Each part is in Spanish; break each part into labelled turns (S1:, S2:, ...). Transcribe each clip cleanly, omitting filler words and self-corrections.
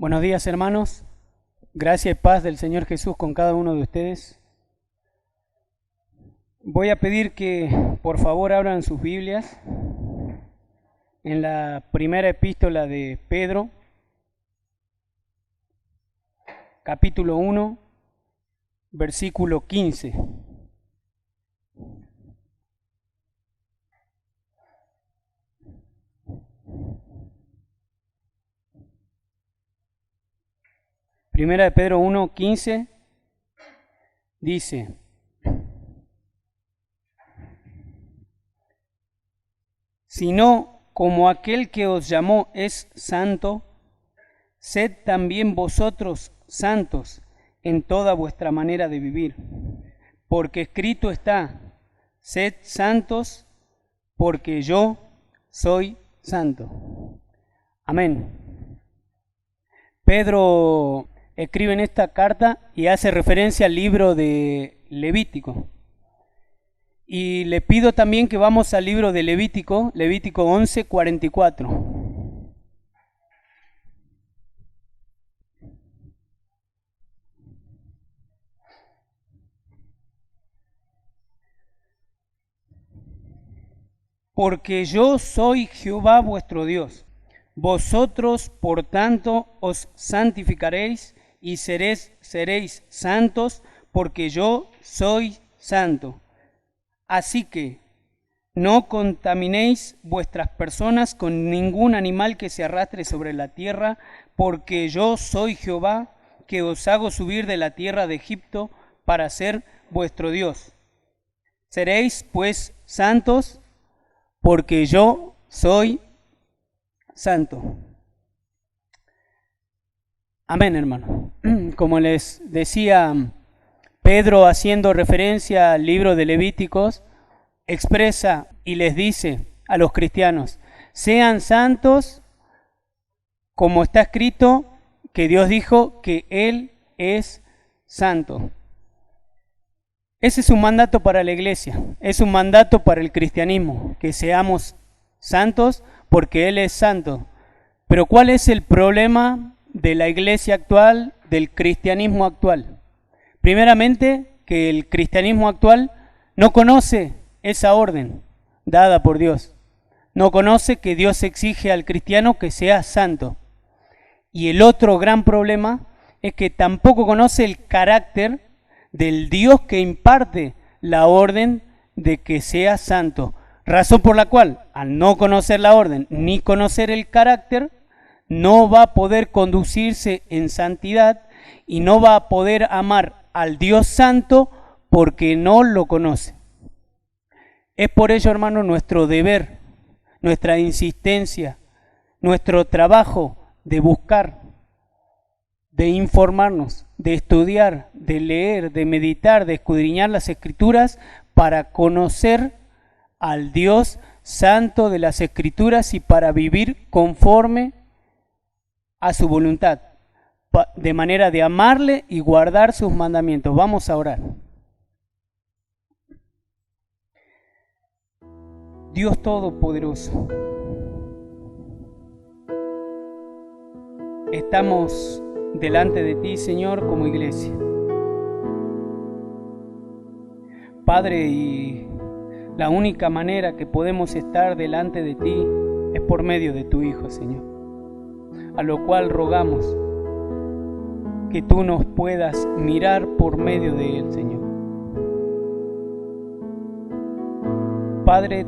S1: Buenos días, hermanos. Gracia y paz del Señor Jesús con cada uno de ustedes. Voy a pedir que por favor abran sus Biblias en la primera epístola de Pedro, capítulo 1, versículo 15. Primera de Pedro 1, 15 dice: sino como aquel que os llamó es santo, sed también vosotros santos en toda vuestra manera de vivir. Porque escrito está: sed santos, porque yo soy santo. Amén. Pedro escribe en esta carta y hace referencia al libro de Levítico. Y le pido también que vamos al libro de Levítico, Levítico 11, 44. Porque yo soy Jehová vuestro Dios. Vosotros, por tanto, os santificaréis y seréis santos, porque yo soy santo. Así que no contaminéis vuestras personas con ningún animal que se arrastre sobre la tierra, porque yo soy Jehová, que os hago subir de la tierra de Egipto para ser vuestro Dios. Seréis, pues, santos, porque yo soy santo. Amén, hermano. Como les decía, Pedro, haciendo referencia al libro de Levíticos, expresa y les dice a los cristianos: sean santos, como está escrito que Dios dijo que Él es santo. Ese es un mandato para la iglesia, es un mandato para el cristianismo, que seamos santos porque Él es santo. Pero ¿cuál es el problema de la iglesia actual, del cristianismo actual? Primeramente, que el cristianismo actual no conoce esa orden dada por Dios. No conoce que Dios exige al cristiano que sea santo. Y el otro gran problema es que tampoco conoce el carácter del Dios que imparte la orden de que sea santo. Razón por la cual, al no conocer la orden ni conocer el carácter, no va a poder conducirse en santidad y no va a poder amar al Dios santo porque no lo conoce. Es por ello, hermano, nuestro deber, nuestra insistencia, nuestro trabajo de buscar, de informarnos, de estudiar, de leer, de meditar, de escudriñar las Escrituras para conocer al Dios santo de las Escrituras y para vivir conforme a su voluntad, de manera de amarle y guardar sus mandamientos. Vamos a orar. Dios Todopoderoso, estamos delante de ti, Señor, como iglesia. Padre, y la única manera que podemos estar delante de ti es por medio de tu Hijo, Señor, a lo cual rogamos que tú nos puedas mirar por medio de Él, Señor. Padre,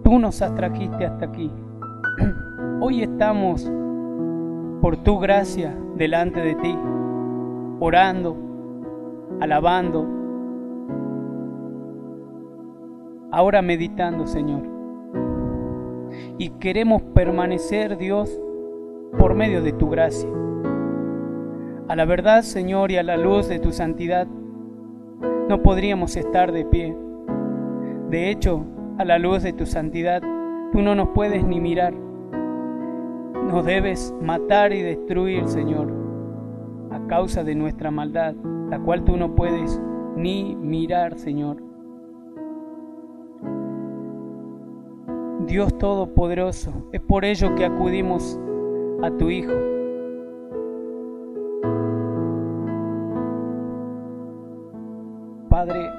S1: tú nos trajiste hasta aquí. Hoy estamos, por tu gracia, delante de ti, orando, alabando, ahora meditando, Señor. Y queremos permanecer, Dios, por medio de tu gracia. A la verdad, Señor, y a la luz de tu santidad, no podríamos estar de pie. De hecho, a la luz de tu santidad, tú no nos puedes ni mirar. Nos debes matar y destruir, Señor, a causa de nuestra maldad, la cual tú no puedes ni mirar, Señor. Dios Todopoderoso, es por ello que acudimos a tu Hijo, Padre,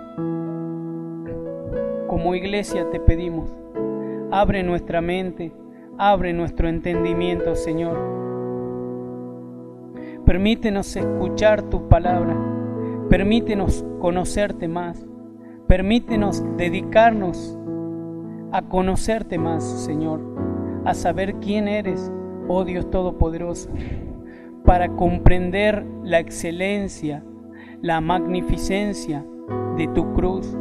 S1: como iglesia te pedimos, abre nuestra mente, abre nuestro entendimiento, Señor. Permítenos escuchar tu palabra, permítenos conocerte más, permítenos dedicarnos a conocerte más, Señor, a saber quién eres, oh Dios Todopoderoso, para comprender la excelencia, la magnificencia de tu cruz,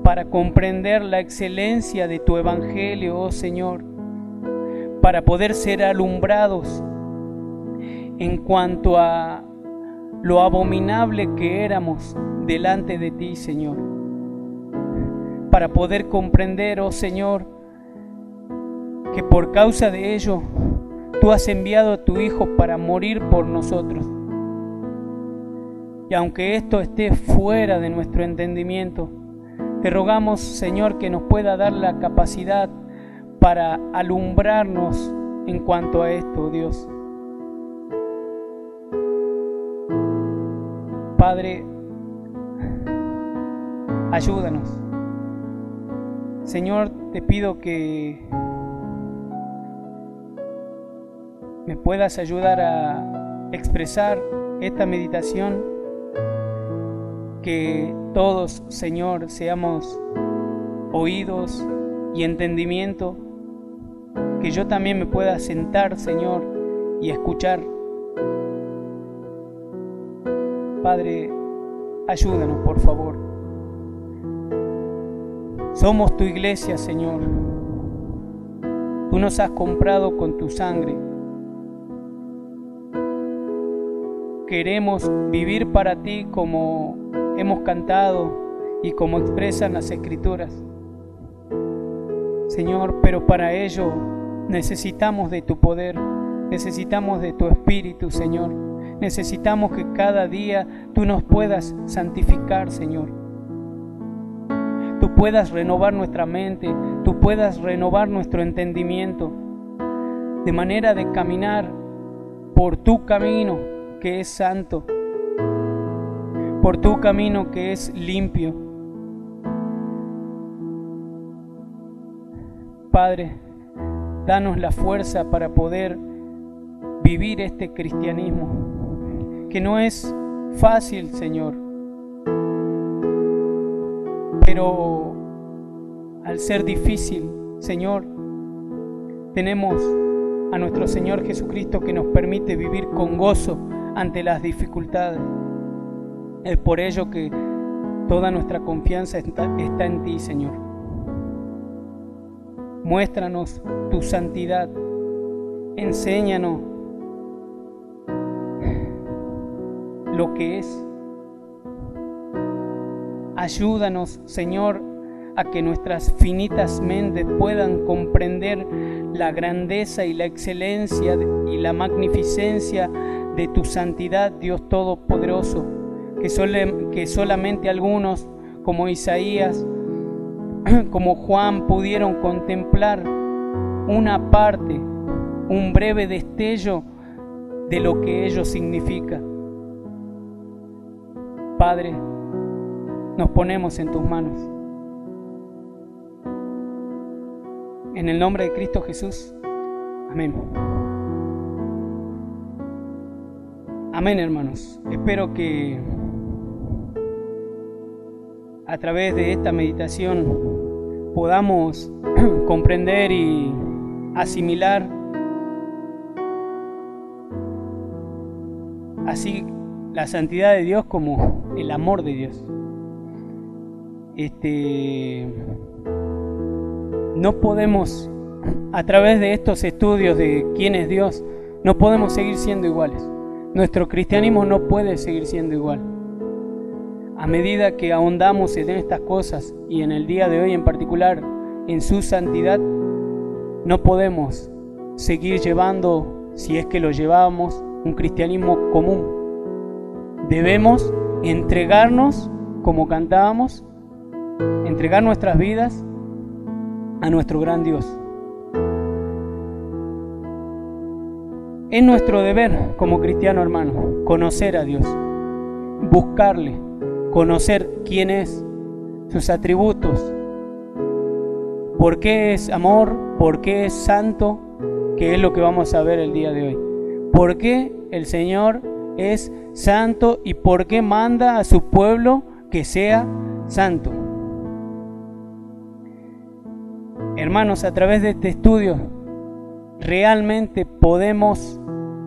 S1: para comprender la excelencia de tu evangelio, oh Señor, para poder ser alumbrados en cuanto a lo abominable que éramos delante de ti, Señor, para poder comprender, oh Señor, que por causa de ello tú has enviado a tu Hijo para morir por nosotros. Y aunque esto esté fuera de nuestro entendimiento, te rogamos, Señor, que nos pueda dar la capacidad para alumbrarnos en cuanto a esto, Dios. Padre, ayúdanos. Señor, te pido que me puedas ayudar a expresar esta meditación, que todos, Señor, seamos oídos y entendimiento, que yo también me pueda sentar, Señor, y escuchar. Padre, ayúdanos, por favor. Somos tu iglesia, Señor. Tú nos has comprado con tu sangre. Queremos vivir para ti como hemos cantado y como expresan las Escrituras, Señor, pero para ello necesitamos de tu poder, necesitamos de tu Espíritu, Señor. Necesitamos que cada día tú nos puedas santificar, Señor. Tú puedas renovar nuestra mente, tú puedas renovar nuestro entendimiento, de manera de caminar por tu camino que es santo, por tu camino que es limpio. Padre, danos la fuerza para poder vivir este cristianismo, que no es fácil, Señor, pero al ser difícil, Señor, tenemos a nuestro Señor Jesucristo, que nos permite vivir con gozo ante las dificultades. Es por ello que toda nuestra confianza está en ti, Señor. Muéstranos tu santidad, enséñanos lo que es. Ayúdanos, Señor, a que nuestras finitas mentes puedan comprender la grandeza y la excelencia y la magnificencia de tu santidad, Dios Todopoderoso, que solamente algunos, como Isaías, como Juan, pudieron contemplar una parte, un breve destello de lo que ello significa. Padre, nos ponemos en tus manos. En el nombre de Cristo Jesús. Amén. Amén, hermanos. Espero que a través de esta meditación podamos comprender y asimilar así la santidad de Dios como el amor de Dios. No podemos, a través de estos estudios de quién es Dios, no podemos seguir siendo iguales. Nuestro cristianismo no puede seguir siendo igual. A medida que ahondamos en estas cosas, y en el día de hoy en particular, en su santidad, no podemos seguir llevando, si es que lo llevábamos, un cristianismo común. Debemos entregarnos, como cantábamos, entregar nuestras vidas a nuestro gran Dios. Es nuestro deber como cristiano, hermano, conocer a Dios, buscarle, conocer quién es, sus atributos, por qué es amor, por qué es santo, que es lo que vamos a ver el día de hoy. ¿Por qué el Señor es santo y por qué manda a su pueblo que sea santo? Hermanos, a través de este estudio realmente podemos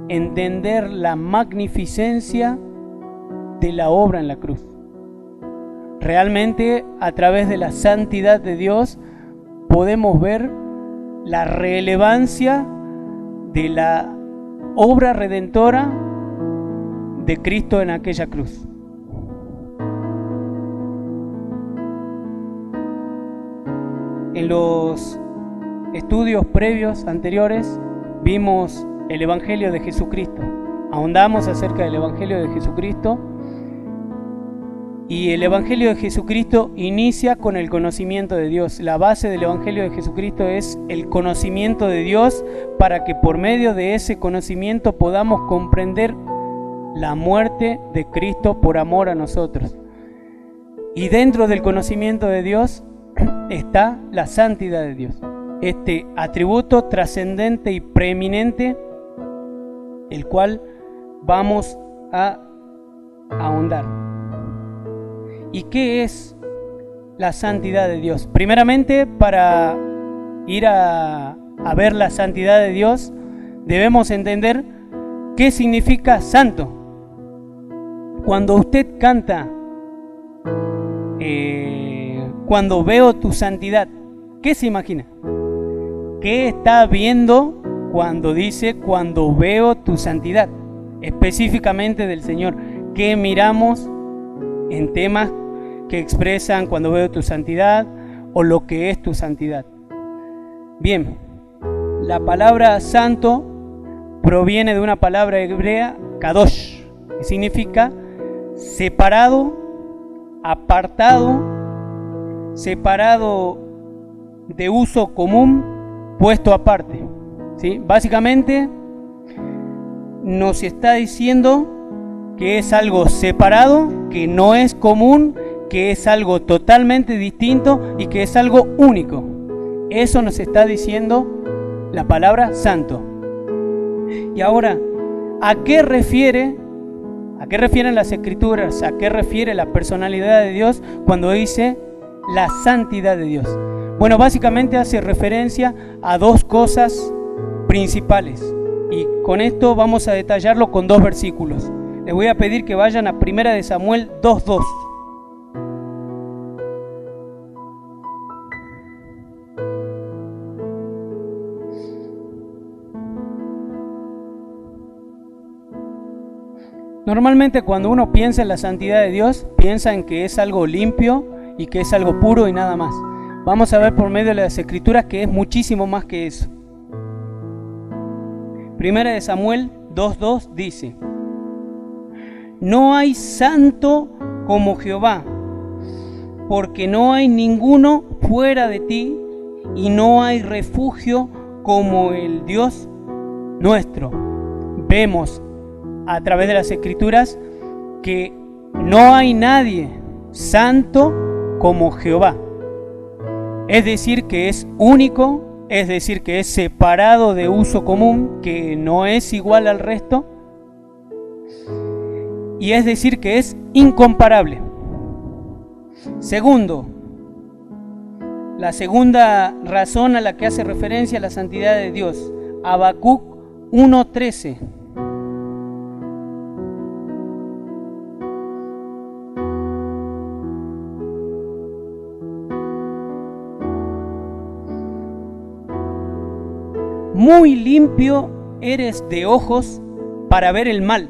S1: entender la magnificencia de la obra en la cruz. Realmente a través de la santidad de Dios podemos ver la relevancia de la obra redentora de Cristo en aquella cruz. En los estudios previos anteriores vimos el Evangelio de Jesucristo. Ahondamos acerca del Evangelio de Jesucristo. Y el Evangelio de Jesucristo inicia con el conocimiento de Dios. La base del Evangelio de Jesucristo es el conocimiento de Dios, para que por medio de ese conocimiento podamos comprender la muerte de Cristo por amor a nosotros. Y dentro del conocimiento de Dios está la santidad de Dios, este atributo trascendente y preeminente, el cual vamos a ahondar. ¿Y qué es la santidad de Dios? Primeramente, para ir a ver la santidad de Dios, debemos entender qué significa santo. Cuando usted canta, cuando veo tu santidad, ¿qué se imagina? ¿Qué está viendo cuando dice cuando veo tu santidad? Específicamente del Señor. ¿Qué miramos en temas que expresan cuando veo tu santidad o lo que es tu santidad? Bien, la palabra santo proviene de una palabra hebrea, kadosh, que significa separado, apartado, separado de uso común, puesto aparte. ¿Sí? Básicamente nos está diciendo que es algo separado, que no es común, que es algo totalmente distinto y que es algo único. Eso nos está diciendo la palabra santo. Y ahora, ¿a qué refieren las Escrituras? ¿A qué refiere la personalidad de Dios cuando dice la santidad de Dios? Bueno, básicamente hace referencia a dos cosas principales. Y con esto vamos a detallarlo con dos versículos. Les voy a pedir que vayan a 1 Samuel 2:2. Normalmente cuando uno piensa en la santidad de Dios, piensa en que es algo limpio y que es algo puro y nada más. Vamos a ver por medio de las Escrituras que es muchísimo más que eso. 1 Samuel 2:2 dice: No hay santo como Jehová, porque no hay ninguno fuera de ti, y no hay refugio como el Dios nuestro. Vemos a través de las Escrituras que no hay nadie santo como Jehová. Es decir, que es único, es decir, que es separado de uso común, que no es igual al resto, y es decir, que es incomparable. Segundo, la segunda razón a la que hace referencia la santidad de Dios, Habacuc 1:13. Muy limpio eres de ojos para ver el mal,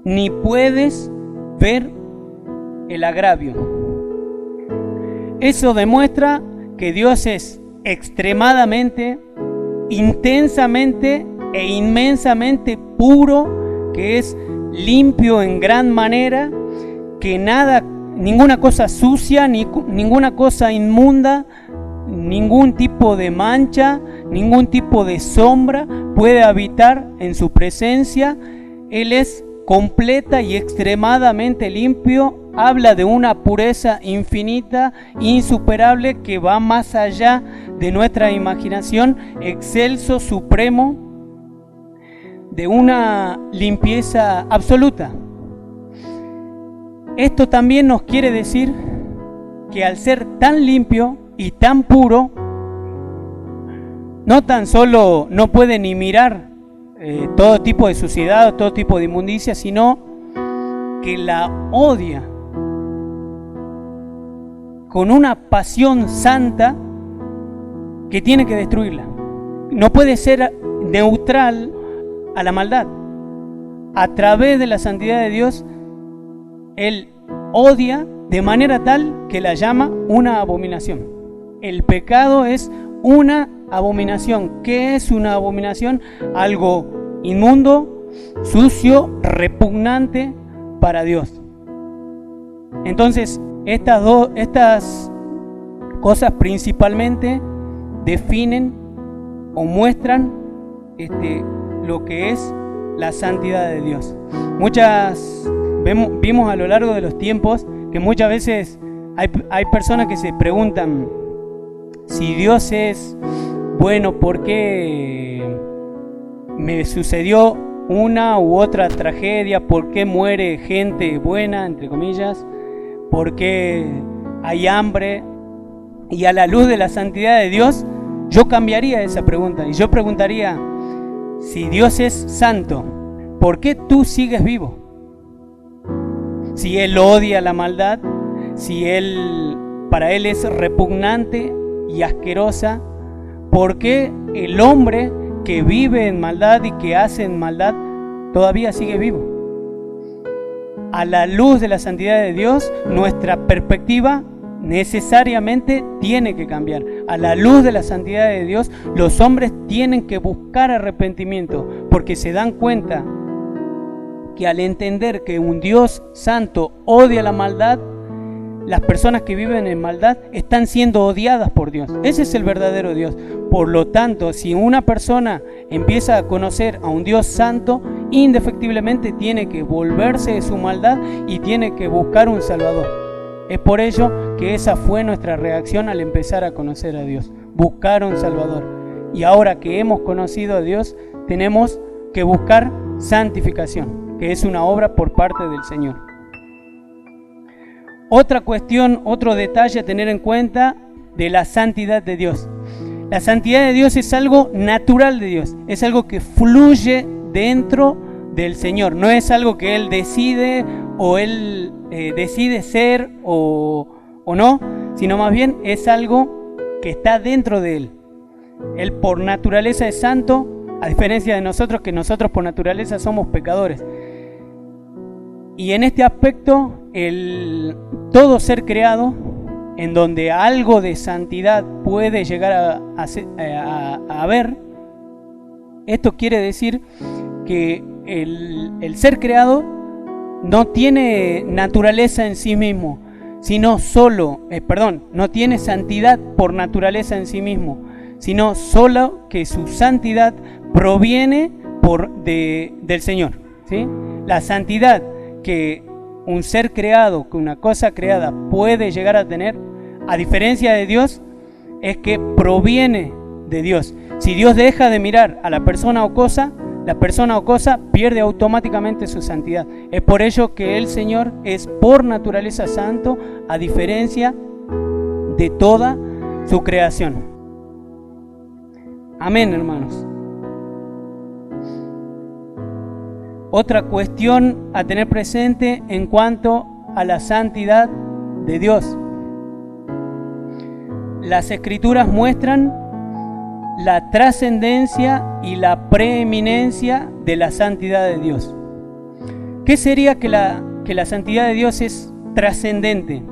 S1: ni puedes ver el agravio. Eso demuestra que Dios es extremadamente, intensamente e inmensamente puro, que es limpio en gran manera, que nada, ninguna cosa sucia, ninguna cosa inmunda, ningún tipo de mancha, ningún tipo de sombra puede habitar en su presencia. Él es completa y extremadamente limpio habla de una pureza infinita, insuperable, que va más allá de nuestra imaginación, excelso, supremo, de una limpieza absoluta. Esto también nos quiere decir que al ser tan limpio y tan puro, no tan solo no puede ni mirar todo tipo de suciedad o todo tipo de inmundicia, sino que la odia con una pasión santa que tiene que destruirla. No puede ser neutral a la maldad. A través de la santidad de Dios, Él odia de manera tal que la llama una abominación. El pecado es una abominación. ¿Qué es una abominación? Algo inmundo, sucio, repugnante para Dios. Entonces, estas cosas principalmente definen o muestran lo que es la santidad de Dios. Vimos a lo largo de los tiempos que muchas veces hay personas que se preguntan: si Dios es bueno, ¿por qué me sucedió una u otra tragedia? ¿Por qué muere gente buena, entre comillas? ¿Por qué hay hambre? Y a la luz de la santidad de Dios, yo cambiaría esa pregunta y yo preguntaría: si Dios es santo, ¿por qué tú sigues vivo? Si Él odia la maldad, si para Él es repugnante y asquerosa, ¿por qué el hombre que vive en maldad y que hace en maldad todavía sigue vivo? A la luz de la santidad de Dios, nuestra perspectiva necesariamente tiene que cambiar. A la luz de la santidad de Dios, los hombres tienen que buscar arrepentimiento, porque se dan cuenta que al entender que un Dios santo odia la maldad, las personas que viven en maldad están siendo odiadas por Dios. Ese es el verdadero Dios. Por lo tanto, si una persona empieza a conocer a un Dios santo, indefectiblemente tiene que volverse de su maldad y tiene que buscar un Salvador. Es por ello que esa fue nuestra reacción al empezar a conocer a Dios: buscar un Salvador. Y ahora que hemos conocido a Dios, tenemos que buscar santificación, que es una obra por parte del Señor. Otra cuestión, otro detalle a tener en cuenta de la santidad de Dios. La santidad de Dios es algo natural de Dios, es algo que fluye dentro del Señor. No es algo que Él decide o Él decide ser o no, sino más bien es algo que está dentro de Él. Él por naturaleza es santo, a diferencia de nosotros, que nosotros por naturaleza somos pecadores. Y en este aspecto, todo ser creado, en donde algo de santidad puede llegar a haber, esto quiere decir que el ser creado no tiene naturaleza en sí mismo, sino no tiene santidad por naturaleza en sí mismo, sino solo que su santidad proviene del Señor, ¿sí? La santidad que un ser creado, que una cosa creada puede llegar a tener, a diferencia de Dios, es que proviene de Dios. Si Dios deja de mirar a la persona o cosa pierde automáticamente su santidad. Es por ello que el Señor es por naturaleza santo, a diferencia de toda su creación. Amén, hermanos. Otra cuestión a tener presente en cuanto a la santidad de Dios. Las Escrituras muestran la trascendencia y la preeminencia de la santidad de Dios. ¿Qué sería que la santidad de Dios es trascendente?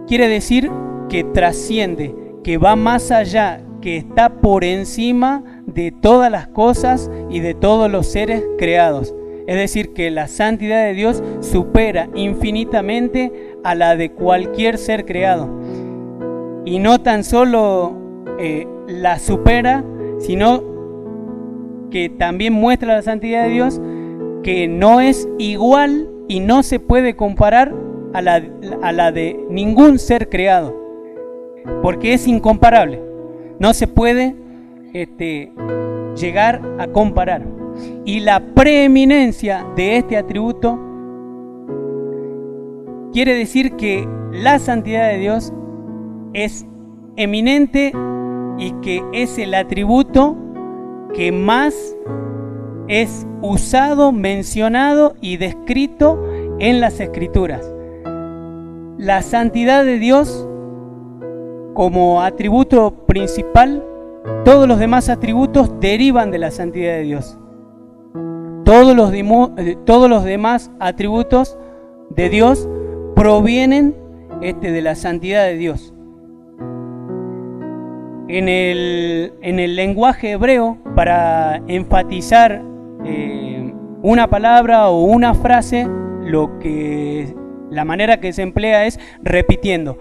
S1: Quiere decir que trasciende, que va más allá, que está por encima de todas las cosas y de todos los seres creados. Es decir, que la santidad de Dios supera infinitamente a la de cualquier ser creado. Y no tan solo la supera, sino que también muestra la santidad de Dios, que no es igual y no se puede comparar a la de ningún ser creado, porque es incomparable. No se puede llegar a comparar. Y la preeminencia de este atributo quiere decir que la santidad de Dios es eminente y que es el atributo que más es usado, mencionado y descrito en las Escrituras. La santidad de Dios como atributo principal, todos los demás atributos derivan de la santidad de Dios. Todos los demás atributos de Dios provienen de la santidad de Dios. En el lenguaje hebreo, para enfatizar una palabra o una frase, la manera que se emplea es repitiendo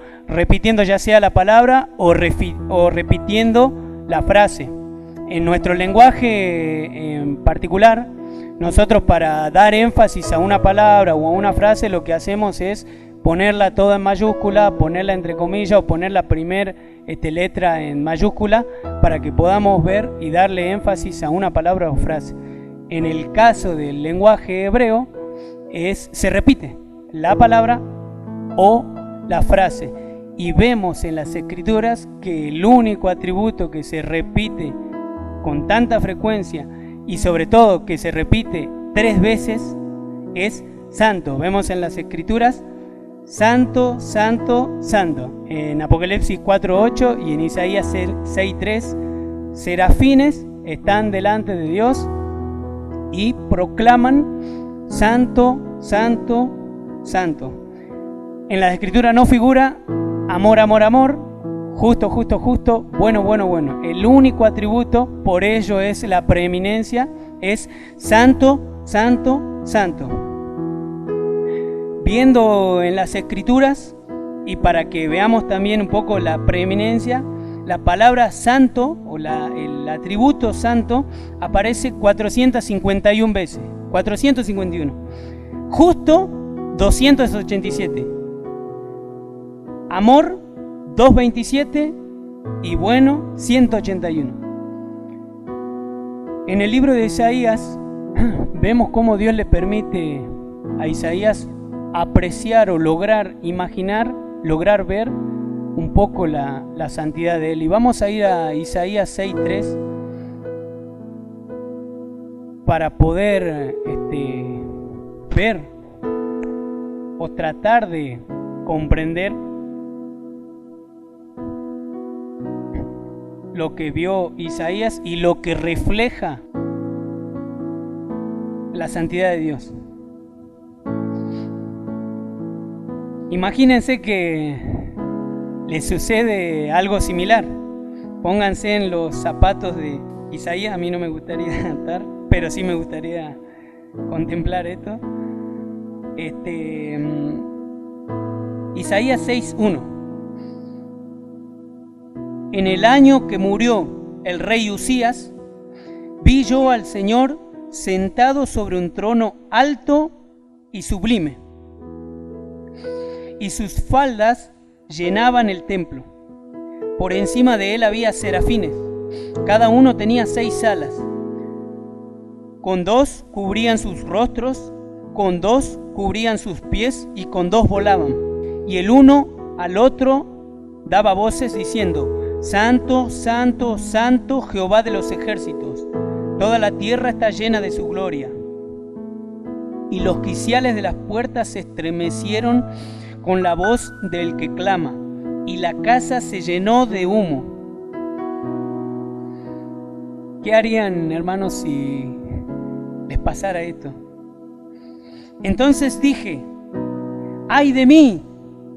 S1: ya sea la palabra o repitiendo la frase. En nuestro lenguaje en particular, nosotros para dar énfasis a una palabra o a una frase, lo que hacemos es ponerla toda en mayúscula, ponerla entre comillas o poner la primera letra en mayúscula para que podamos ver y darle énfasis a una palabra o frase. En el caso del lenguaje hebreo, se repite la palabra o la frase. Y vemos en las Escrituras que el único atributo que se repite con tanta frecuencia y sobre todo que se repite 3 veces es santo. Vemos en las Escrituras santo, santo, santo. En Apocalipsis 4:8 y en Isaías 6:3, serafines están delante de Dios y proclaman santo, santo, santo. En las Escrituras no figura amor, amor, amor, justo, justo, justo, bueno, bueno, bueno. El único atributo, por ello es la preeminencia, es santo, santo, santo. Viendo en las Escrituras, y para que veamos también un poco la preeminencia, la palabra santo o el atributo santo aparece 451 veces, 451. Justo 287. Amor 227 y bueno 181. En el libro de Isaías vemos cómo Dios le permite a Isaías apreciar o lograr imaginar, lograr ver un poco la santidad de Él. Y vamos a ir a Isaías 6:3 para poder ver o tratar de comprender lo que vio Isaías y lo que refleja la santidad de Dios. Imagínense que les sucede algo similar. Pónganse en los zapatos de Isaías. A mí no me gustaría estar, pero sí me gustaría contemplar esto. Isaías 6:1. En el año que murió el rey Usías, vi yo al Señor sentado sobre un trono alto y sublime, y sus faldas llenaban el templo. Por encima de él había serafines, cada uno tenía 6 alas. Con 2 cubrían sus rostros, con 2 cubrían sus pies y con 2 volaban. Y el uno al otro daba voces diciendo: Santo, santo, santo, Jehová de los ejércitos, toda la tierra está llena de su gloria. Y los quiciales de las puertas se estremecieron con la voz del que clama, y la casa se llenó de humo. ¿Qué harían, hermanos, si les pasara esto? Entonces dije: ¡ay de mí,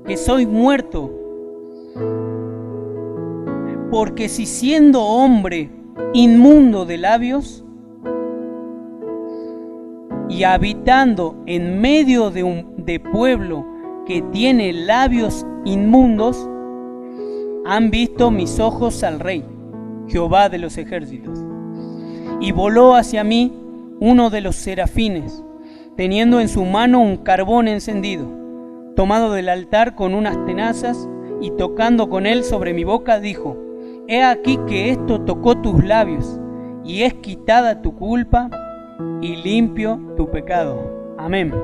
S1: que soy muerto! Porque si siendo hombre inmundo de labios y habitando en medio de pueblo que tiene labios inmundos, han visto mis ojos al Rey, Jehová de los ejércitos. Y voló hacia mí uno de los serafines, teniendo en su mano un carbón encendido, tomado del altar con unas tenazas, y tocando con él sobre mi boca, dijo: He aquí que esto tocó tus labios, y es quitada tu culpa, y limpio tu pecado. Amén.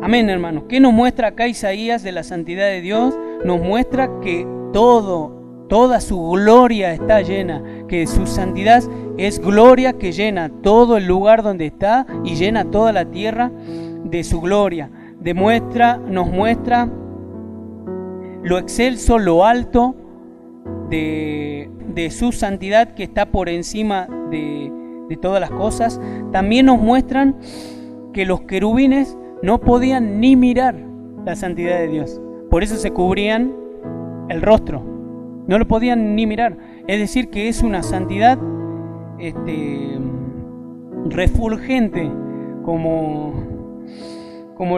S1: Amén, hermanos. ¿Qué nos muestra acá Isaías de la santidad de Dios? Nos muestra que toda su gloria está llena, que su santidad es gloria que llena todo el lugar donde está y llena toda la tierra de su gloria. Nos muestra lo excelso, lo alto de su santidad, que está por encima de todas las cosas. También nos muestran que los querubines no podían ni mirar la santidad de Dios, por eso se cubrían el rostro, no lo podían ni mirar. Es decir, que es una santidad refulgente, como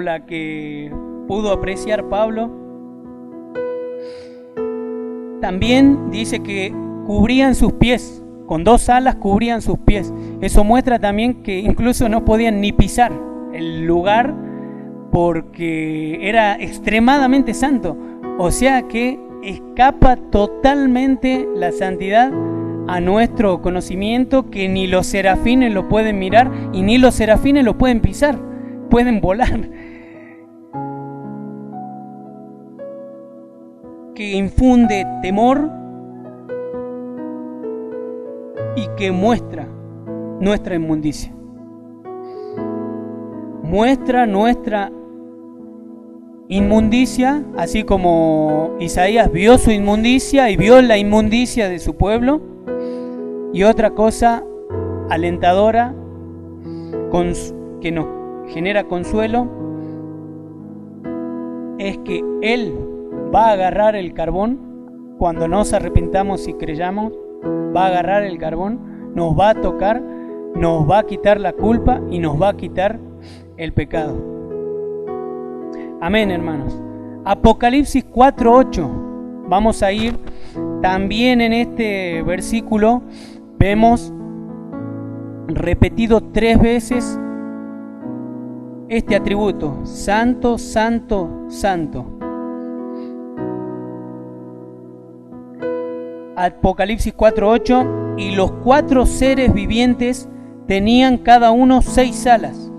S1: la que pudo apreciar Pablo. También dice que cubrían sus pies, con 2 alas cubrían sus pies. Eso muestra también que incluso no podían ni pisar el lugar, porque era extremadamente santo. O sea que escapa totalmente la santidad a nuestro conocimiento, que ni los serafines lo pueden mirar y ni los serafines lo pueden pisar, pueden volar. Que infunde temor y que muestra nuestra inmundicia. Muestra nuestra inmundicia, así como Isaías vio su inmundicia y vio la inmundicia de su pueblo. Y otra cosa alentadora, que nos genera consuelo, es que Él va a agarrar el carbón cuando nos arrepintamos y creyamos. Va a agarrar el carbón, nos va a tocar, nos va a quitar la culpa y nos va a quitar el pecado. Amén, hermanos. Apocalipsis 4:8. Vamos a ir también en este versículo. Vemos repetido 3 veces este atributo: santo, santo, santo. Apocalipsis 4:8. Y los 4 seres vivientes tenían cada uno 6 alas,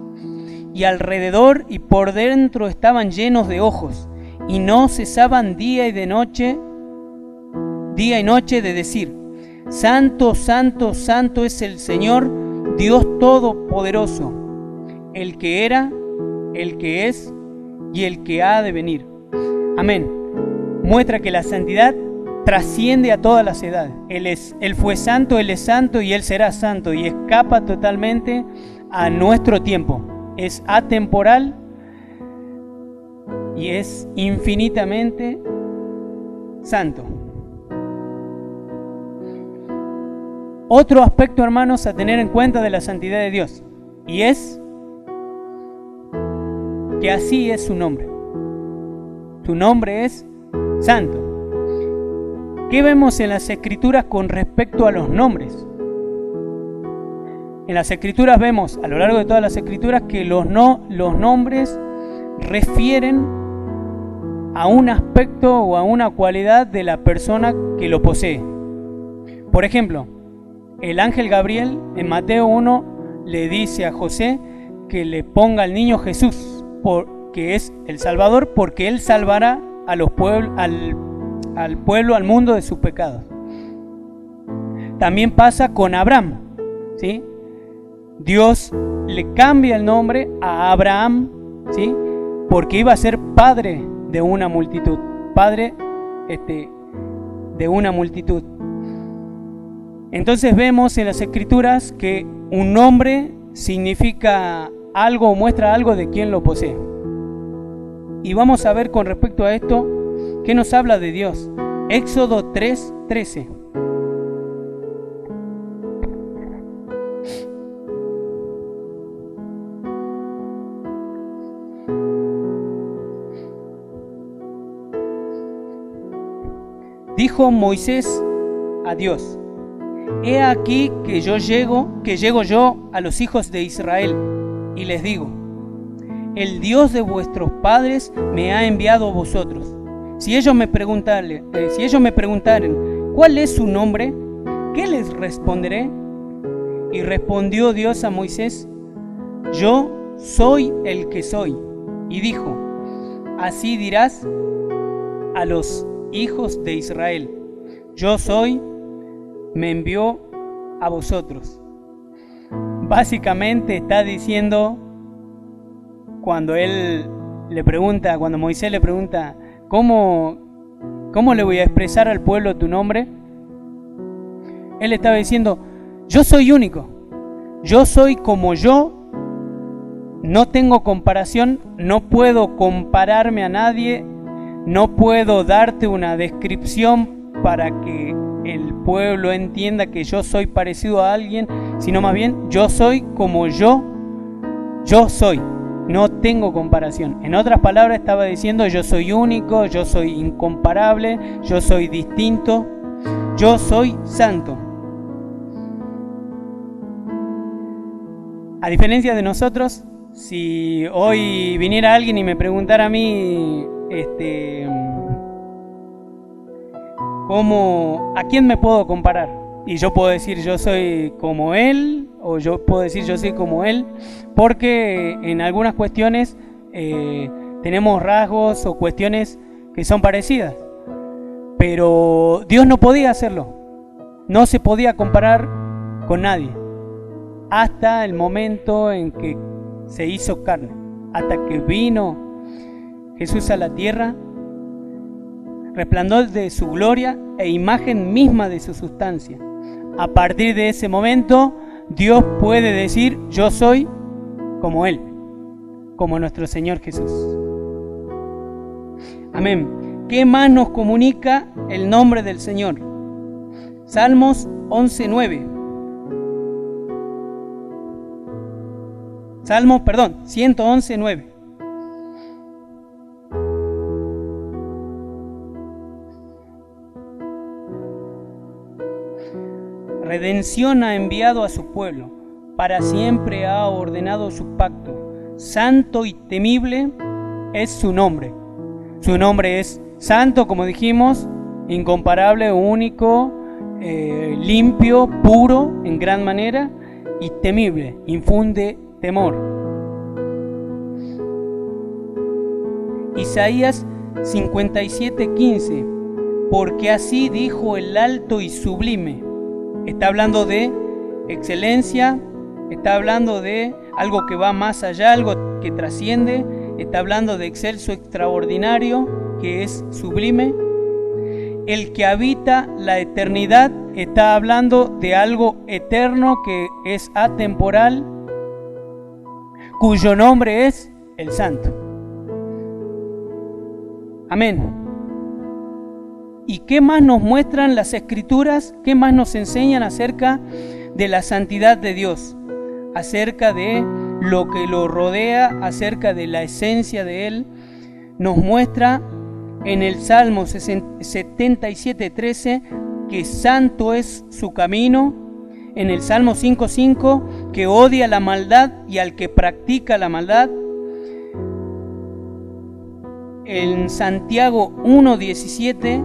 S1: y alrededor y por dentro estaban llenos de ojos, y no cesaban día y noche de decir: Santo, santo, santo es el Señor, Dios Todopoderoso, el que era, el que es y el que ha de venir. Amén. Muestra que la santidad trasciende a todas las edades. Él fue santo, Él es santo y Él será santo, y escapa totalmente a nuestro tiempo. Es atemporal y es infinitamente santo. Otro aspecto, hermanos, a tener en cuenta de la santidad de Dios, y es que así es su nombre. Su nombre es santo. ¿Qué vemos en las Escrituras con respecto a los nombres? En las Escrituras vemos, a lo largo de todas las Escrituras, que los nombres refieren a un aspecto o a una cualidad de la persona que lo posee. Por ejemplo, el ángel Gabriel en Mateo 1 le dice a José que le ponga al niño Jesús, que es el Salvador, porque él salvará a los al pueblo, al mundo de sus pecados. También pasa con Abraham, ¿sí? Dios le cambia el nombre a Abraham, ¿sí? Porque iba a ser padre de una multitud, de una multitud. Entonces vemos en las Escrituras que un nombre significa algo o muestra algo de quien lo posee. Y vamos a ver con respecto a esto qué nos habla de Dios. Éxodo 3:13. Dijo Moisés a Dios: He aquí que llego yo a los hijos de Israel y les digo: el Dios de vuestros padres me ha enviado a vosotros. Si ellos me preguntaren, ¿cuál es su nombre? ¿Qué les responderé? Y respondió Dios a Moisés, yo soy el que soy. Y dijo, así dirás a los hijos de Israel, yo soy, me envió a vosotros. Básicamente está diciendo, cuando Moisés le pregunta, ¿cómo le voy a expresar al pueblo tu nombre? Él estaba diciendo, yo soy único, yo soy como yo, no tengo comparación, no puedo compararme a nadie, no puedo darte una descripción para que el pueblo entienda que yo soy parecido a alguien, sino más bien yo soy como yo soy, no tengo comparación. En otras palabras estaba diciendo, yo soy único, yo soy incomparable, yo soy distinto, yo soy santo. A diferencia de nosotros, si hoy viniera alguien y me preguntara a mí, ¿a quién me puedo comparar? Y yo puedo decir yo soy como él, o yo puedo decir yo soy como él, porque en algunas cuestiones tenemos rasgos o cuestiones que son parecidas. Pero Dios no podía hacerlo, no se podía comparar con nadie, hasta el momento en que se hizo carne, hasta que vino Jesús a la tierra, resplandor de su gloria e imagen misma de su sustancia. A partir de ese momento, Dios puede decir, yo soy como Él, como nuestro Señor Jesús. Amén. ¿Qué más nos comunica el nombre del Señor? Salmos 11:9. 111:9. Redención ha enviado a su pueblo, para siempre ha ordenado su pacto. Santo y temible es su nombre. Su nombre es santo, como dijimos, incomparable, único, limpio, puro en gran manera, y temible, infunde temor. Isaías 57:15, porque así dijo el alto y sublime. Está hablando de excelencia, está hablando de algo que va más allá, algo que trasciende, está hablando de excelso, extraordinario, que es sublime. El que habita la eternidad está hablando de algo eterno que es atemporal, cuyo nombre es el Santo. Amén. ¿Y qué más nos muestran las Escrituras? ¿Qué más nos enseñan acerca de la santidad de Dios? Acerca de lo que lo rodea, acerca de la esencia de Él. Nos muestra en el Salmo 77:13 que santo es su camino. En el Salmo 5:5 que odia la maldad y al que practica la maldad. En Santiago 1:17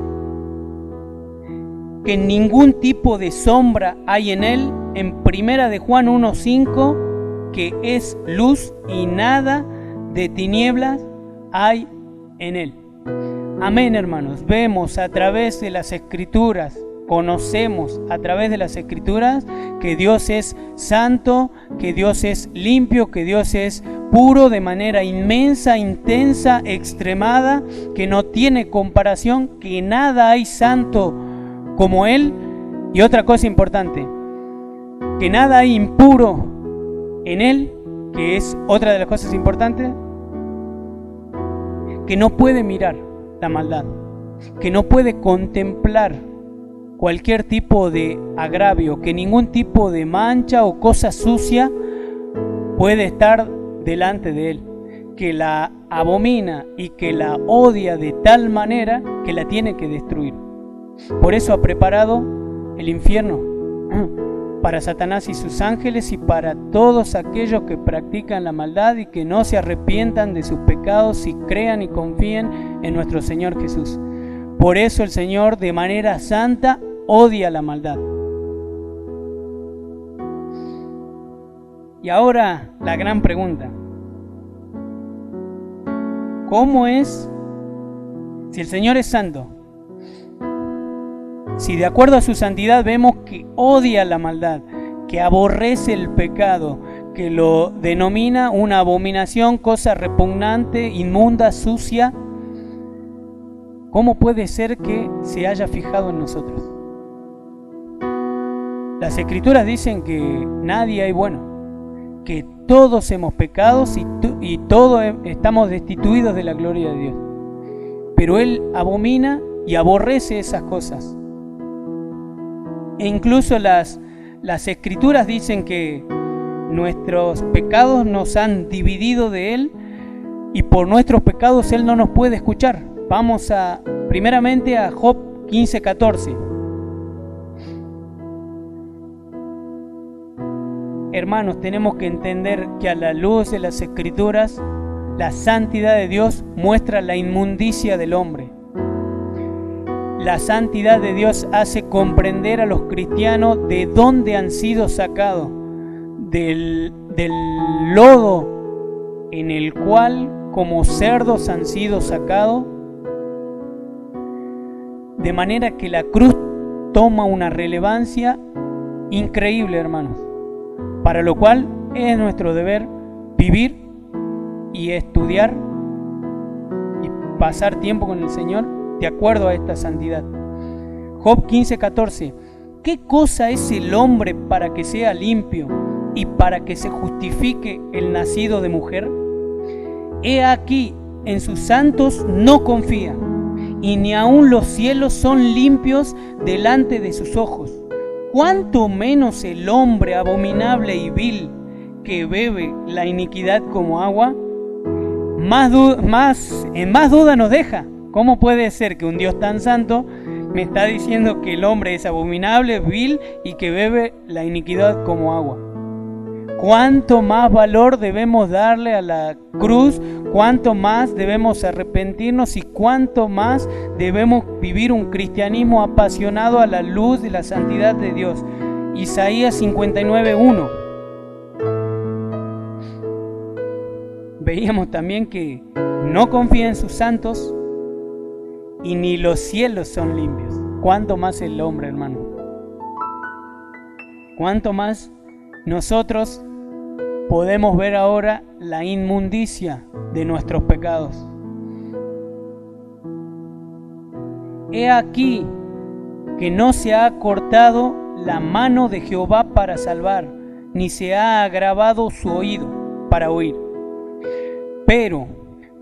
S1: que ningún tipo de sombra hay en él. En Primera de Juan 1:5 que es luz y nada de tinieblas hay en él. Amén, hermanos. Vemos a través de las Escrituras, conocemos a través de las Escrituras que Dios es santo, que Dios es limpio, que Dios es puro de manera inmensa, intensa, extremada, que no tiene comparación, que nada hay santo como Él. Y otra cosa importante, que nada hay impuro en Él, que es otra de las cosas importantes, que no puede mirar la maldad, que no puede contemplar cualquier tipo de agravio, que ningún tipo de mancha o cosa sucia puede estar delante de Él, que la abomina y que la odia de tal manera que la tiene que destruir. Por eso ha preparado el infierno para Satanás y sus ángeles y para todos aquellos que practican la maldad y que no se arrepientan de sus pecados y crean y confíen en nuestro Señor Jesús. Por eso el Señor de manera santa odia la maldad. Y ahora la gran pregunta: ¿cómo es, si el Señor es santo, si de acuerdo a su santidad vemos que odia la maldad, que aborrece el pecado, que lo denomina una abominación, cosa repugnante, inmunda, sucia, cómo puede ser que se haya fijado en nosotros? Las Escrituras dicen que nadie hay bueno, que todos hemos pecado y todos estamos destituidos de la gloria de Dios. Pero Él abomina y aborrece esas cosas. E incluso las Escrituras dicen que nuestros pecados nos han dividido de Él y por nuestros pecados Él no nos puede escuchar. Vamos primeramente a Job 15:14. Hermanos, tenemos que entender que a la luz de las Escrituras, la santidad de Dios muestra la inmundicia del hombre. La santidad de Dios hace comprender a los cristianos de dónde han sido sacados, del lodo en el cual como cerdos han sido sacados, de manera que la cruz toma una relevancia increíble, hermanos, para lo cual es nuestro deber vivir y estudiar y pasar tiempo con el Señor de acuerdo a esta santidad. Job 15:14. ¿Qué cosa es el hombre para que sea limpio y para que se justifique el nacido de mujer? He aquí, en sus santos no confía, y ni aun los cielos son limpios delante de sus ojos. ¿Cuánto menos el hombre abominable y vil que bebe la iniquidad como agua? En más duda nos deja. ¿Cómo puede ser que un Dios tan santo me está diciendo que el hombre es abominable, vil y que bebe la iniquidad como agua? ¿Cuánto más valor debemos darle a la cruz? ¿Cuánto más debemos arrepentirnos? ¿Y cuánto más debemos vivir un cristianismo apasionado a la luz de la santidad de Dios? Isaías 59:1. Veíamos también que no confía en sus santos y ni los cielos son limpios. ¿Cuánto más el hombre, hermano? ¿Cuánto más nosotros podemos ver ahora la inmundicia de nuestros pecados? He aquí que no se ha cortado la mano de Jehová para salvar, ni se ha agravado su oído para oír. Pero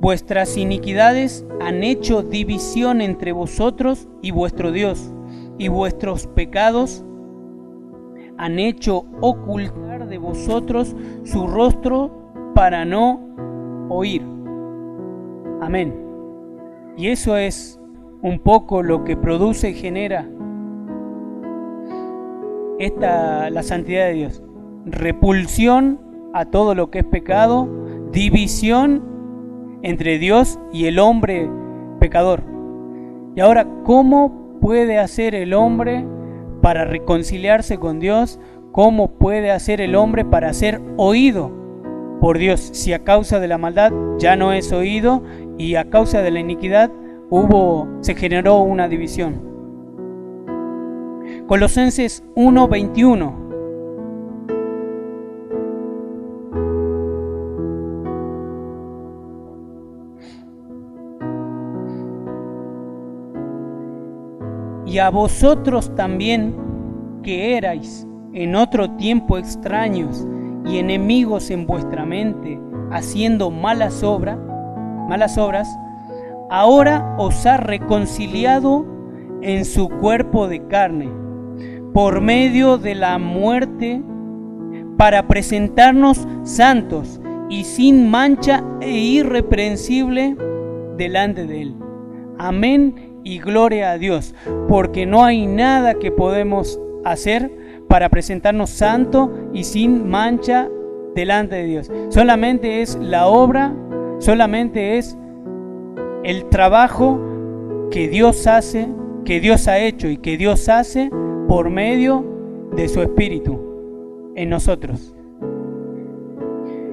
S1: vuestras iniquidades han hecho división entre vosotros y vuestro Dios, y vuestros pecados han hecho ocultar de vosotros su rostro para no oír. Amén. Y eso es un poco lo que produce y genera la santidad de Dios. Repulsión a todo lo que es pecado, división entre Dios y el hombre pecador. Y ahora, ¿cómo puede hacer el hombre para reconciliarse con Dios? ¿Cómo puede hacer el hombre para ser oído por Dios si a causa de la maldad ya no es oído y a causa de la iniquidad se generó una división? Colosenses 1:21. Y a vosotros también, que erais en otro tiempo extraños y enemigos en vuestra mente, haciendo malas obras, ahora os ha reconciliado en su cuerpo de carne, por medio de la muerte, para presentarnos santos y sin mancha e irreprensible delante de Él. Amén y gloria a Dios, porque no hay nada que podemos hacer para presentarnos santos y sin mancha delante de Dios. Solamente es la obra, solamente es el trabajo que Dios hace, que Dios ha hecho y que Dios hace por medio de su Espíritu en nosotros.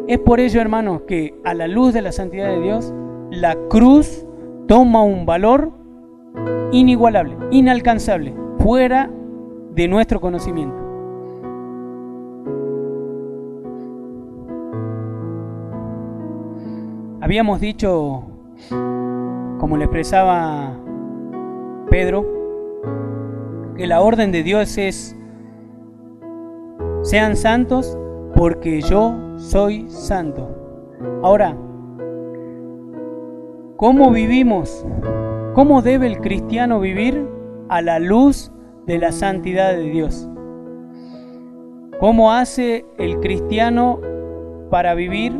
S1: Es por ello, hermanos, que a la luz de la santidad de Dios, la cruz toma un valor inigualable, inalcanzable, fuera de nuestro conocimiento. Habíamos dicho, como le expresaba Pedro, que la orden de Dios es: sean santos porque yo soy santo. Ahora, ¿cómo vivimos? ¿Cómo debe el cristiano vivir a la luz de la santidad de Dios? ¿Cómo hace el cristiano para vivir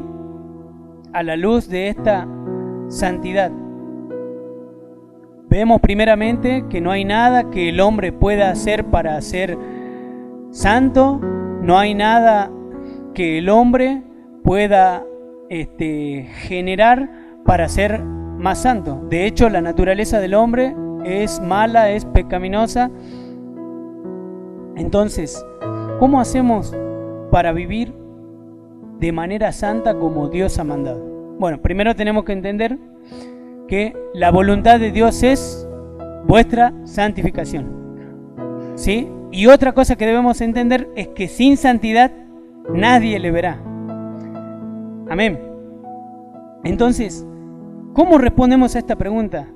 S1: a la luz de esta santidad? Vemos primeramente que no hay nada que el hombre pueda hacer para ser santo, no hay nada que el hombre pueda generar para ser más santo. De hecho, la naturaleza del hombre es mala, es pecaminosa. Entonces, ¿cómo hacemos para vivir de manera santa como Dios ha mandado? Bueno, primero tenemos que entender que la voluntad de Dios es vuestra santificación, ¿sí? Y otra cosa que debemos entender es que sin santidad nadie le verá. Amén. Entonces, ¿cómo respondemos a esta pregunta?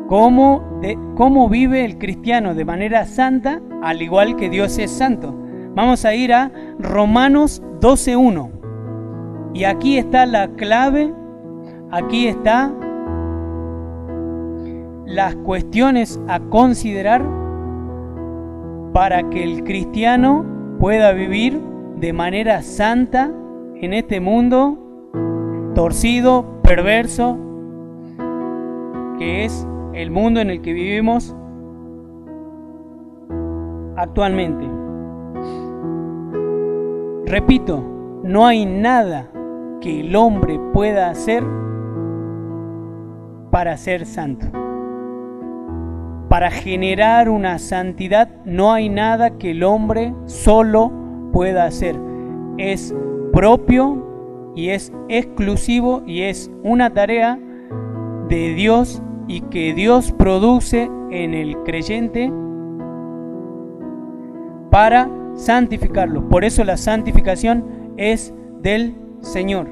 S1: ¿Cómo vive el cristiano de manera santa, al igual que Dios es santo? Vamos a ir a Romanos 12:1. Y aquí está la clave, aquí está las cuestiones a considerar para que el cristiano pueda vivir de manera santa en este mundo torcido, perverso, que es el mundo en el que vivimos actualmente. Repito, no hay nada que el hombre pueda hacer para ser santo. Para generar una santidad no hay nada que el hombre solo pueda hacer. Es propio y es exclusivo y es una tarea de Dios y que Dios produce en el creyente para santificarlo. Por eso la santificación es del Señor.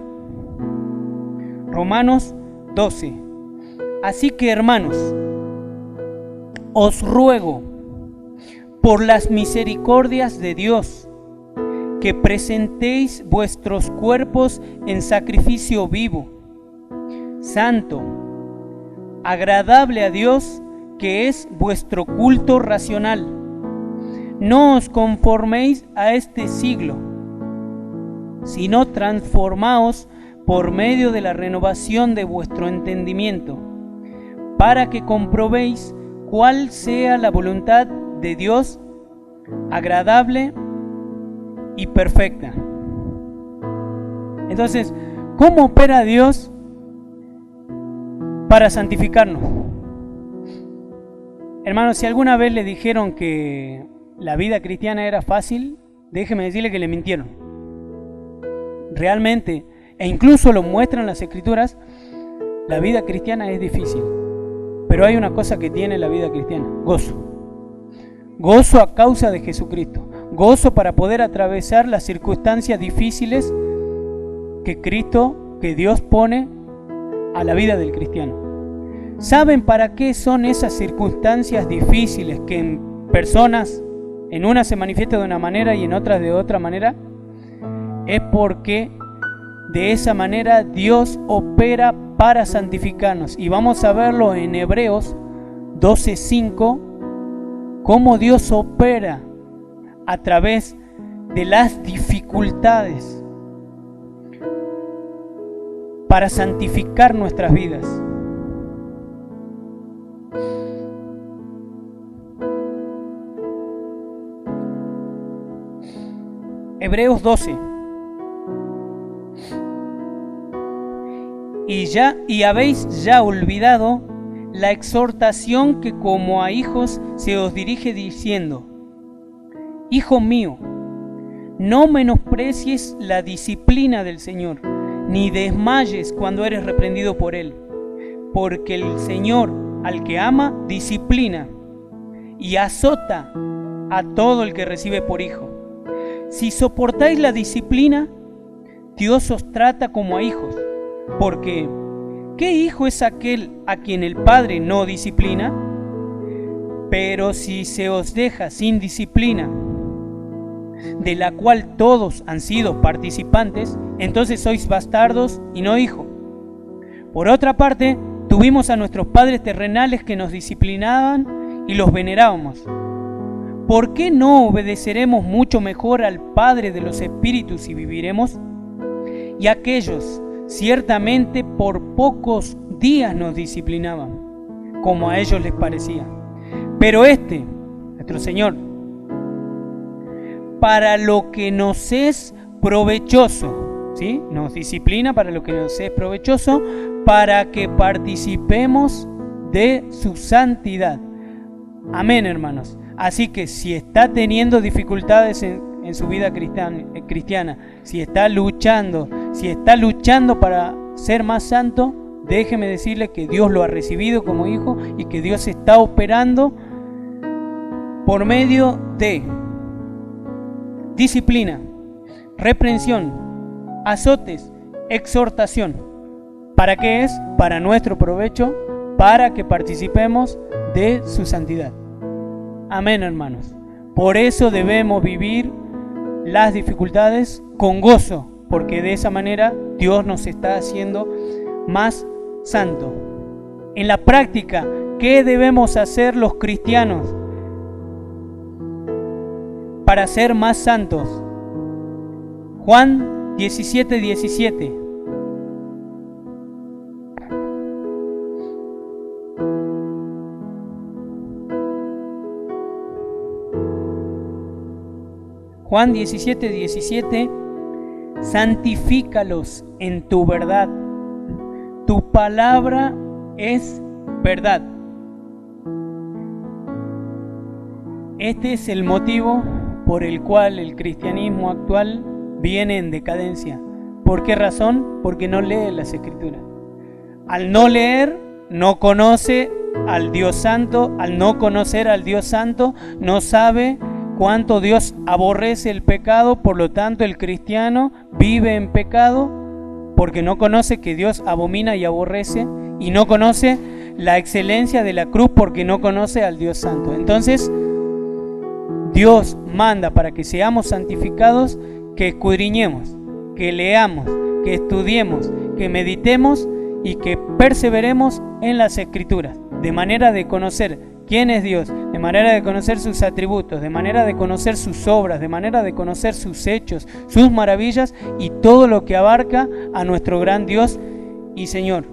S1: Romanos 12. Así que, hermanos, os ruego por las misericordias de Dios que presentéis vuestros cuerpos en sacrificio vivo, santo, agradable a Dios, que es vuestro culto racional. No os conforméis a este siglo, sino transformaos por medio de la renovación de vuestro entendimiento, para que comprobéis cuál sea la voluntad de Dios, agradable y perfecta. Entonces, ¿cómo opera Dios para santificarnos? Hermanos, si alguna vez le dijeron que la vida cristiana era fácil, déjeme decirle que le mintieron. Realmente, e incluso lo muestran las Escrituras, la vida cristiana es difícil. Pero hay una cosa que tiene la vida cristiana: gozo. Gozo a causa de Jesucristo. Gozo para poder atravesar las circunstancias difíciles que Dios pone a la vida del cristiano. ¿Saben para qué son esas circunstancias difíciles que en personas, en unas se manifiesta de una manera y en otras de otra manera? Es porque de esa manera Dios opera para santificarnos. Y vamos a verlo en Hebreos 12:5, cómo Dios opera a través de las dificultades para santificar nuestras vidas. Hebreos 12. Y habéis ya olvidado la exhortación que como a hijos se os dirige diciendo: Hijo mío, no menosprecies la disciplina del Señor, ni desmayes cuando eres reprendido por Él, porque el Señor al que ama disciplina y azota a todo el que recibe por hijo. Si soportáis la disciplina, Dios os trata como a hijos, porque ¿qué hijo es aquel a quien el Padre no disciplina? Pero si se os deja sin disciplina, de la cual todos han sido participantes, entonces sois bastardos y no hijos. Por otra parte, tuvimos a nuestros padres terrenales que nos disciplinaban y los venerábamos. ¿Por qué no obedeceremos mucho mejor al Padre de los Espíritus y viviremos? Y aquellos ciertamente por pocos días nos disciplinaban, como a ellos les parecía. Pero nuestro Señor, para lo que nos es provechoso, ¿sí? Nos disciplina para lo que nos es provechoso, para que participemos de su santidad. Amén, hermanos. Así que si está teniendo dificultades en su vida cristiana, si está luchando para ser más santo, déjeme decirle que Dios lo ha recibido como hijo y que Dios está operando por medio de disciplina, reprensión, azotes, exhortación. ¿Para qué es? Para nuestro provecho, para que participemos de su santidad. Amén, hermanos. Por eso debemos vivir las dificultades con gozo, porque de esa manera Dios nos está haciendo más santo. En la práctica, ¿qué debemos hacer los cristianos para ser más santos? Juan 17:17. Juan 17:17, santifícalos en tu verdad, tu palabra es verdad. Este es el motivo por el cual el cristianismo actual viene en decadencia. ¿Por qué razón? Porque no lee las Escrituras. Al no leer, no conoce al Dios Santo. Al no conocer al Dios Santo, no sabe cuánto Dios aborrece el pecado. Por lo tanto, el cristiano vive en pecado porque no conoce que Dios abomina y aborrece, y no conoce la excelencia de la cruz porque no conoce al Dios Santo. Entonces, Dios manda para que seamos santificados, que escudriñemos, que leamos, que estudiemos, que meditemos y que perseveremos en las Escrituras, de manera de conocer quién es Dios, de manera de conocer sus atributos, de manera de conocer sus obras, de manera de conocer sus hechos, sus maravillas y todo lo que abarca a nuestro gran Dios y Señor.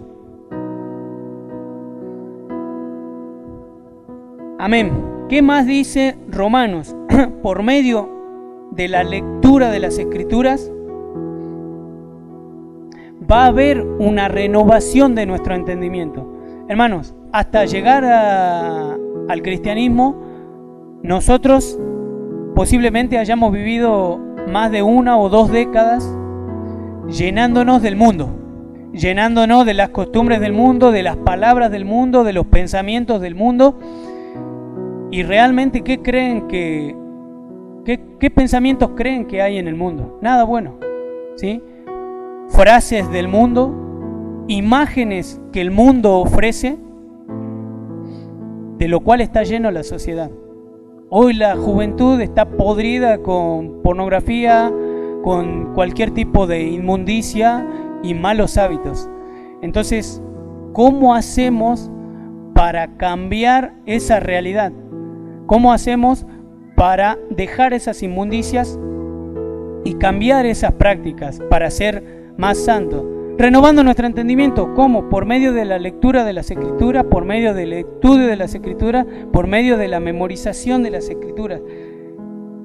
S1: Amén. ¿Qué más dice Romanos? Por medio de la lectura de las Escrituras va a haber una renovación de nuestro entendimiento. Hermanos, hasta llegar al cristianismo, nosotros posiblemente hayamos vivido más de 1 o 2 décadas llenándonos del mundo, llenándonos de las costumbres del mundo, de las palabras del mundo, de los pensamientos del mundo. Y realmente, ¿qué creen qué pensamientos creen que hay en el mundo? Nada bueno, ¿sí? Frases del mundo, imágenes que el mundo ofrece, de lo cual está lleno la sociedad. Hoy la juventud está podrida con pornografía, con cualquier tipo de inmundicia y malos hábitos. Entonces, ¿cómo hacemos para cambiar esa realidad? ¿Cómo hacemos para dejar esas inmundicias y cambiar esas prácticas para ser más santos? Renovando nuestro entendimiento. ¿Cómo? Por medio de la lectura de las Escrituras, por medio del estudio de las Escrituras, por medio de la memorización de las Escrituras.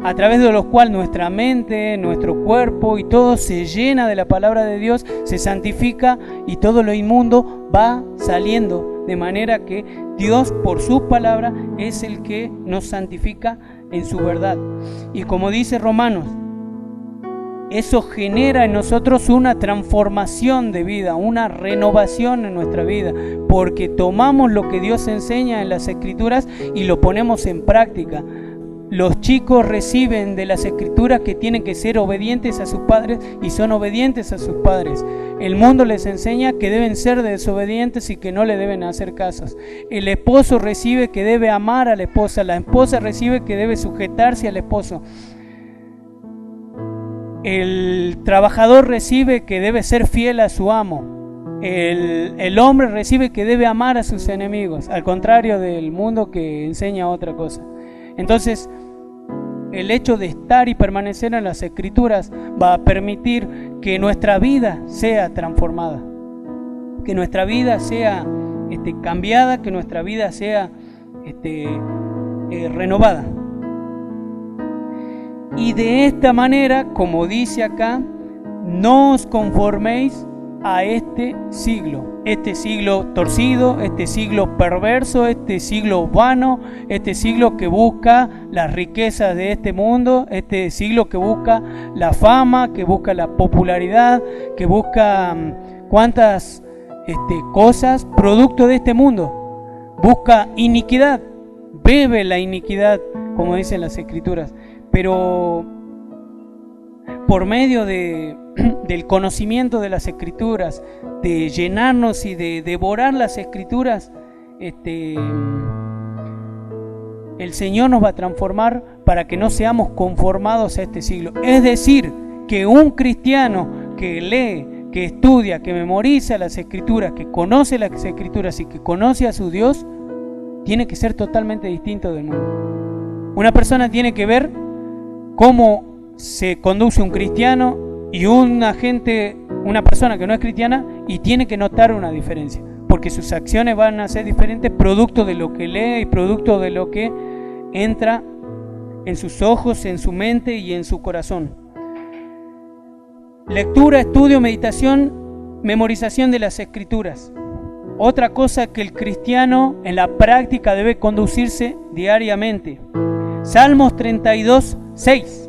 S1: a través de los cuales nuestra mente, nuestro cuerpo y todo se llena de la palabra de Dios, se santifica y todo lo inmundo va saliendo, de manera que Dios por su palabra es el que nos santifica en su verdad. Y como dice Romanos, eso genera en nosotros una transformación de vida, una renovación en nuestra vida, porque tomamos lo que Dios enseña en las Escrituras y lo ponemos en práctica. Los chicos reciben de las Escrituras que tienen que ser obedientes a sus padres y son obedientes a sus padres. El mundo les enseña que deben ser desobedientes y que no le deben hacer casos. El esposo recibe que debe amar a la esposa recibe que debe sujetarse al esposo. El trabajador recibe que debe ser fiel a su amo. El hombre recibe que debe amar a sus enemigos, al contrario del mundo que enseña otra cosa. Entonces, el hecho de estar y permanecer en las Escrituras va a permitir que nuestra vida sea transformada, que nuestra vida sea cambiada, que nuestra vida sea renovada. Y de esta manera, como dice acá, no os conforméis a este siglo torcido, este siglo perverso, este siglo vano, este siglo que busca las riquezas de este mundo, este siglo que busca la fama, que busca la popularidad, que busca cuantas cosas producto de este mundo. Busca iniquidad, bebe la iniquidad, como dicen las Escrituras. Pero por medio del conocimiento de las Escrituras, de llenarnos y de devorar las Escrituras, el Señor nos va a transformar para que no seamos conformados a este siglo. Es decir, que un cristiano que lee, que estudia, que memoriza las Escrituras, que conoce las Escrituras y que conoce a su Dios, tiene que ser totalmente distinto del mundo. Una persona tiene que ver cómo se conduce un cristiano y una persona que no es cristiana, y tiene que notar una diferencia, porque sus acciones van a ser diferentes producto de lo que lee y producto de lo que entra en sus ojos, en su mente y en su corazón. Lectura, estudio, meditación, memorización de las Escrituras. Otra cosa que el cristiano en la práctica debe conducirse diariamente. Salmos 32, 6.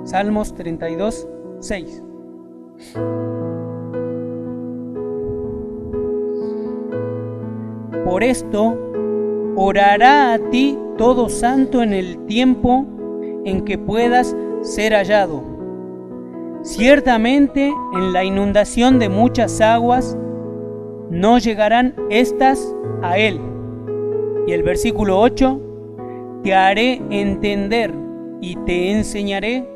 S1: Salmos 32, 6. Por esto orará a ti todo santo en el tiempo en que puedas ser hallado. Ciertamente en la inundación de muchas aguas no llegarán estas a él. Y el versículo 8, te haré entender y te enseñaré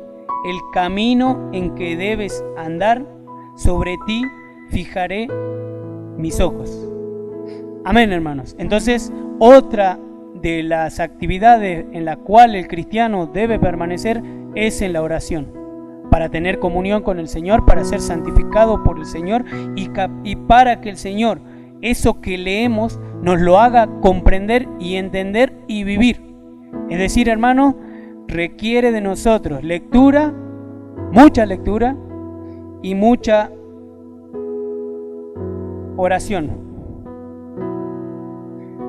S1: el camino en que debes andar, sobre ti fijaré mis ojos. Amén, hermanos. Entonces, otra de las actividades en la cual el cristiano debe permanecer es en la oración, para tener comunión con el Señor, para ser santificado por el Señor y para que el Señor, eso que leemos, nos lo haga comprender y entender y vivir. Es decir, hermanos, requiere de nosotros lectura, mucha lectura y mucha oración.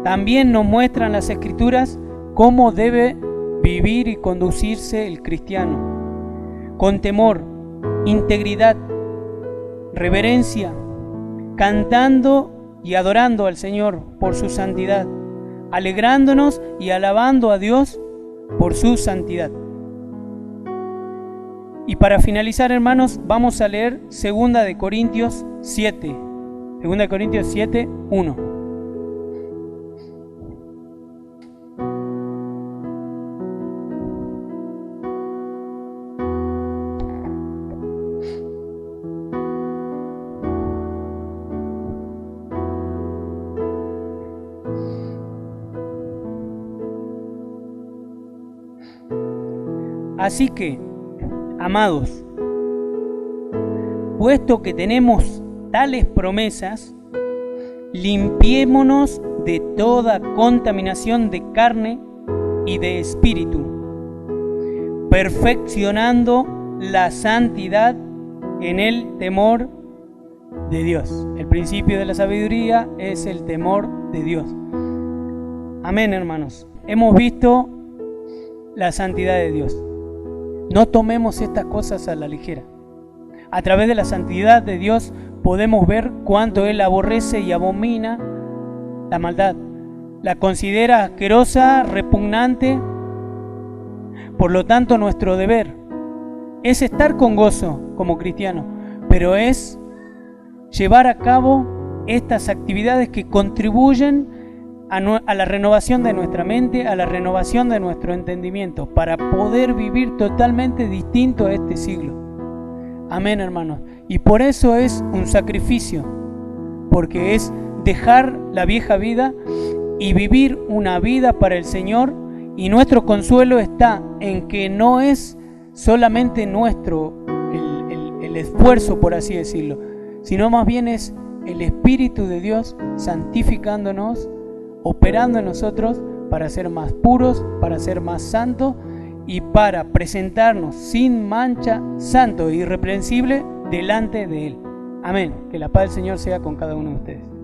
S1: También nos muestran las Escrituras cómo debe vivir y conducirse el cristiano, con temor, integridad, reverencia, cantando y adorando al Señor por su santidad, alegrándonos y alabando a Dios por su santidad. Y para finalizar, hermanos, vamos a leer 2 Corintios 7. 2 Corintios 7, 1. Así que, amados, puesto que tenemos tales promesas, limpiémonos de toda contaminación de carne y de espíritu, perfeccionando la santidad en el temor de Dios. El principio de la sabiduría es el temor de Dios. Amén, hermanos. Hemos visto la santidad de Dios. No tomemos estas cosas a la ligera. A través de la santidad de Dios podemos ver cuánto Él aborrece y abomina la maldad. La considera asquerosa, repugnante. Por lo tanto, nuestro deber es estar con gozo como cristianos, pero es llevar a cabo estas actividades que contribuyen a la renovación de nuestra mente, a la renovación de nuestro entendimiento, para poder vivir totalmente distinto a este siglo. Amén, hermanos. Y por eso es un sacrificio, porque es dejar la vieja vida y vivir una vida para el Señor, y nuestro consuelo está en que no es solamente nuestro el esfuerzo, por así decirlo, sino más bien es el Espíritu de Dios santificándonos, operando en nosotros para ser más puros, para ser más santos y para presentarnos sin mancha, santo e irreprensible delante de Él. Amén. Que la paz del Señor sea con cada uno de ustedes.